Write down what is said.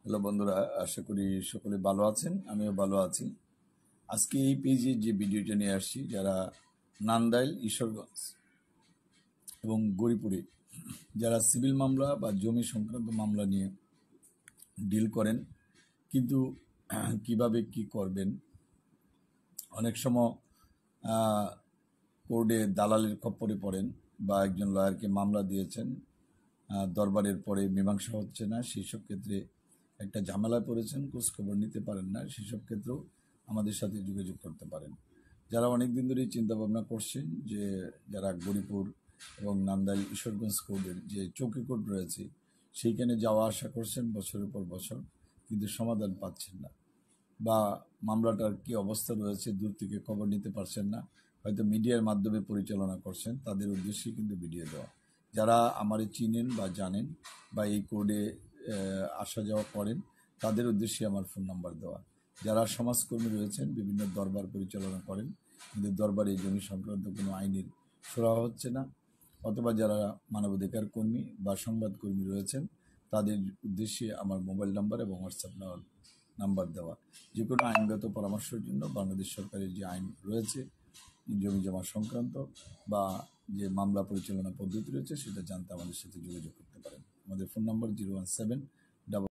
Hello বন্ধুরা, আশা করি সকলে ভালো আছেন। আমিও ভালো আছি। আজকে এই পেজে যে ভিডিওটা নিয়ে আসছি, যারা নান্দাইল, ঈশ্বরগঞ্জ এবং গৌরীপুরে যারা সিভিল মামলা বা জমি সংক্রান্ত মামলা নিয়ে ডিল করেন, কিন্তু কিভাবে কি করবেন, অনেক সময় কোর্টে দালালের খপ্পরে পড়েন বা একজন লয়ারকে মামলা দিয়েছেন, দরবারের পরে মীমাংসা হচ্ছে না, সেই সব ক্ষেত্রে একটা ঝামেলায় পড়েছেন, খোঁজখবর নিতে পারেন না, সেসব ক্ষেত্রেও আমাদের সাথে যোগাযোগ করতে পারেন। যারা অনেক দিন ধরেই চিন্তাভাবনা করছেন যে যারা গৌরীপুর এবং নান্দাইল ঈশ্বরগঞ্জ কোর্টের যে চৌকি কোর্ট রয়েছে সেইখানে যাওয়া আসা করছেন বছরের পর বছর, কিন্তু সমাধান পাচ্ছেন না, বা মামলাটার কি অবস্থা রয়েছে দূর থেকে খবর নিতে পারছেন না, হয়তো মিডিয়ার মাধ্যমে পরিচালনা করছেন, তাদের উদ্দেশ্যেই কিন্তু ভিডিও দেওয়া। যারা আমারে চিনেন বা জানেন বা এই কোর্টে আসা যাওয়া করেন, তাদের উদ্দেশ্যে আমার ফোন নাম্বার দেওয়া। যারা সমাজকর্মী রয়েছেন, বিভিন্ন দরবার পরিচালনা করেন, কিন্তু দরবারে জমি সংক্রান্ত কোনো আইনের সুরাহা হচ্ছে না, অথবা যারা মানবাধিকার কর্মী বা সংবাদকর্মী রয়েছেন, তাদের উদ্দেশ্যে আমার মোবাইল নাম্বার এবং হোয়াটসঅ্যাপ নাম্বার দেওয়া। যে কোনো আইনগত পরামর্শের জন্য বাংলাদেশ সরকারের যে আইন রয়েছে জমি জমা সংক্রান্ত বা যে মামলা পরিচালনা পদ্ধতি রয়েছে, সেটা জানতে আমাদের সাথে যোগাযোগ করতে পারেন। আমাদের ফোন নাম্বার 017